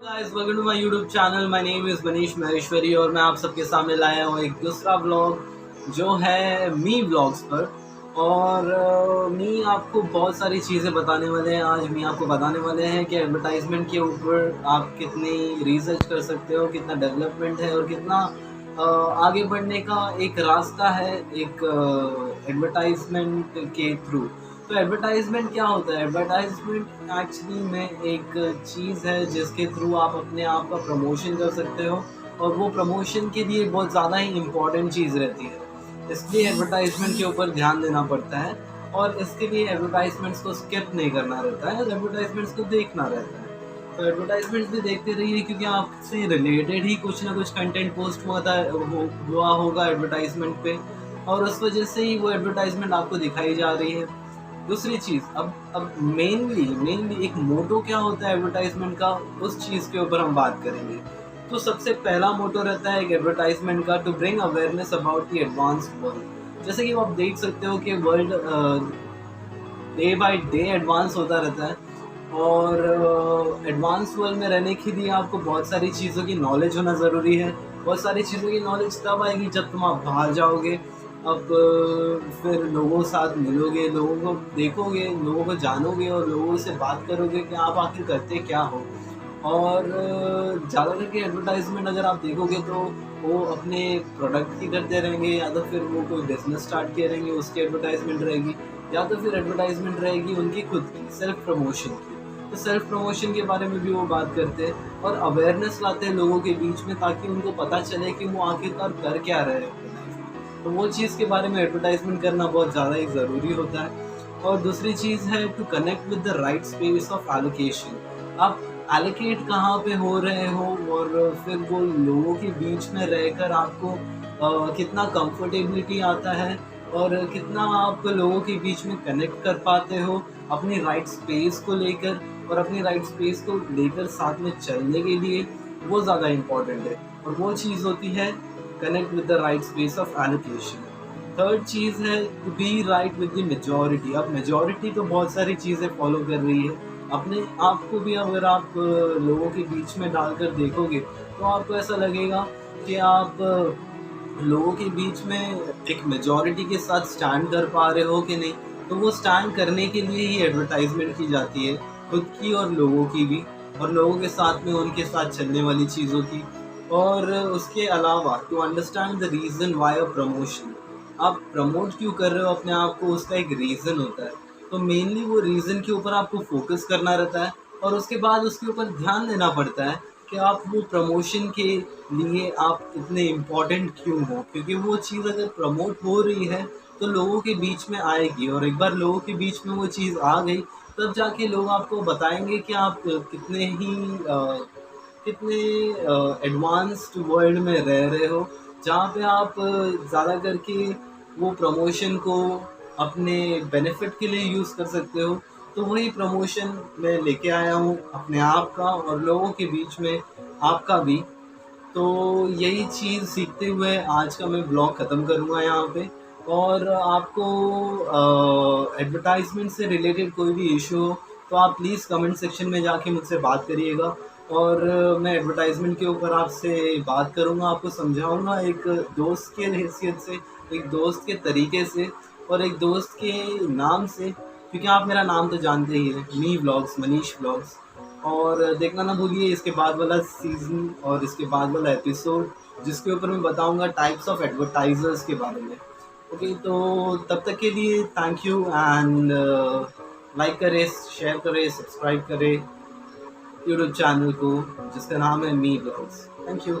Guys welcome to my YouTube channel. My name is Manish Maheshwari और मैं आप सबके सामने लाया हूँ एक दूसरा व्लॉग जो है मी व्लॉग्स पर। और मी आपको बहुत सारी चीज़ें बताने वाले हैं। आज मी आपको बताने वाले हैं कि एडवर्टाइजमेंट के ऊपर आप कितनी रिसर्च कर सकते हो, कितना डेवलपमेंट है और कितना आगे बढ़ने का एक रास्ता है एक एडवर्टाइजमेंट के थ्रू। तो एडवर्टाइजमेंट क्या होता है? एडवर्टाइजमेंट एक्चुअली में एक चीज़ है जिसके थ्रू आप अपने आप का प्रमोशन कर सकते हो और वो प्रमोशन के लिए बहुत ज़्यादा ही इम्पोर्टेंट चीज़ रहती है। इसलिए एडवर्टाइजमेंट के ऊपर ध्यान देना पड़ता है और इसके लिए एडवर्टाइजमेंट्स को स्किप नहीं करना रहता है और एडवर्टाइजमेंट्स को देखना रहता है। तो एडवर्टाइजमेंट्स भी देखते रहिए क्योंकि आपसे रिलेटेड ही कुछ ना कुछ कंटेंट पोस्ट हुआ होगा एडवर्टाइजमेंट पे और उस वजह से ही वो एडवर्टाइजमेंट आपको दिखाई जा रही है। दूसरी चीज़ अब मेनली एक मोटो क्या होता है एडवर्टाइजमेंट का, उस चीज़ के ऊपर हम बात करेंगे। तो सबसे पहला मोटो रहता है एक एडवर्टाइजमेंट का, to bring awareness about the advanced world. जैसे कि आप देख सकते हो कि world day by day advance होता रहता है और एडवांस वर्ल्ड में रहने के लिए आपको बहुत सारी चीज़ों की नॉलेज होना ज़रूरी है। बहुत सारी चीज़ों की नॉलेज तब आएगी जब तुम आप बाहर जाओगे। अब फिर लोगों के साथ मिलोगे, लोगों को देखोगे, लोगों को जानोगे और लोगों से बात करोगे कि आप आखिर करते क्या हो। और ज़्यादा करके एडवर्टाइजमेंट अगर आप देखोगे तो वो अपने प्रोडक्ट की करते रहेंगे या तो फिर वो कोई बिज़नेस स्टार्ट किए रहेंगे उसकी एडवर्टाइजमेंट रहेगी या तो फिर एडवर्टाइजमेंट रहेगी उनकी खुद की सेल्फ प्रमोशन की। तो सेल्फ प्रमोशन के बारे में भी वो बात करते हैं और अवेयरनेस लाते हैं लोगों के बीच में ताकि उनको पता चले कि वो आखिरकार कर क्या रहे हैं अपनी लाइफ में। तो वो चीज़ के बारे में एडवर्टाइजमेंट करना बहुत ज़्यादा ही ज़रूरी होता है। और दूसरी चीज़ है to connect with the right space of allocation. आप एलोकेट कहाँ पे हो रहे हो और फिर वो लोगों के बीच में रहकर आपको कितना कंफर्टेबिलिटी आता है और कितना आप लोगों के बीच में कनेक्ट कर पाते हो अपनी राइट स्पेस को लेकर और अपनी राइट स्पेस को लेकर साथ में चलने के लिए, वो ज़्यादा इम्पॉर्टेंट है। और वो चीज़ होती है connect with the right space of allocation. Third चीज़ है to be right with the majority. अब मेजॉरिटी तो बहुत सारी चीज़ें फॉलो कर रही है, अपने आप को भी अगर आप लोगों के बीच में डालकर देखोगे तो आपको ऐसा लगेगा कि आप लोगों के बीच में एक मेजॉरिटी के साथ स्टैंड कर पा रहे हो कि नहीं। तो वो स्टैंड करने के लिए ही एडवर्टाइजमेंट की जाती है, खुद की और लोगों की भी, और लोगों के साथ में उनके साथ चलने वाली चीज़ों की। और उसके अलावा to understand the reason why a promotion. आप प्रमोट क्यों कर रहे हो अपने आप को, उसका एक रीज़न होता है। तो मेनली वो रीज़न के ऊपर आपको फोकस करना रहता है और उसके बाद उसके ऊपर ध्यान देना पड़ता है कि आप वो प्रमोशन के लिए आप इतने इम्पोर्टेंट क्यों हो, क्योंकि वो चीज़ अगर प्रमोट हो रही है तो लोगों के बीच में आएगी और एक बार लोगों के बीच में वो चीज़ आ गई तब जाके लोग आपको बताएंगे कि आप कितने एडवांस्ड वर्ल्ड में रह रहे हो जहाँ पे आप ज़्यादा करके वो प्रमोशन को अपने बेनिफिट के लिए यूज़ कर सकते हो। तो वही प्रमोशन मैं लेके आया हूँ अपने आप का और लोगों के बीच में आपका भी। तो यही चीज़ सीखते हुए आज का मैं ब्लॉग ख़त्म करूँगा यहाँ पे। और आपको एडवर्टाइजमेंट से रिलेटेड कोई भी इशू हो तो आप प्लीज़ कमेंट सेक्शन में जाके मुझसे बात करिएगा और मैं एडवर्टाइजमेंट के ऊपर आपसे बात करूँगा, आपको समझाऊँगा एक दोस्त के हैसियत से, एक दोस्त के तरीके से और एक दोस्त के नाम से, क्योंकि आप मेरा नाम तो जानते ही हैं, मी व्लॉग्स, मनीष व्लॉग्स। और देखना ना भूलिए इसके बाद वाला सीज़न और इसके बाद वाला एपिसोड जिसके ऊपर मैं बताऊंगा टाइप्स ऑफ एडवर्टाइजर्स के बारे में। ओके, तो तब तक के लिए थैंक यू एंड लाइक करें, शेयर करें, सब्सक्राइब करें यूट्यूब चैनल को जिसका नाम है मी व्लॉग्स। Thank you.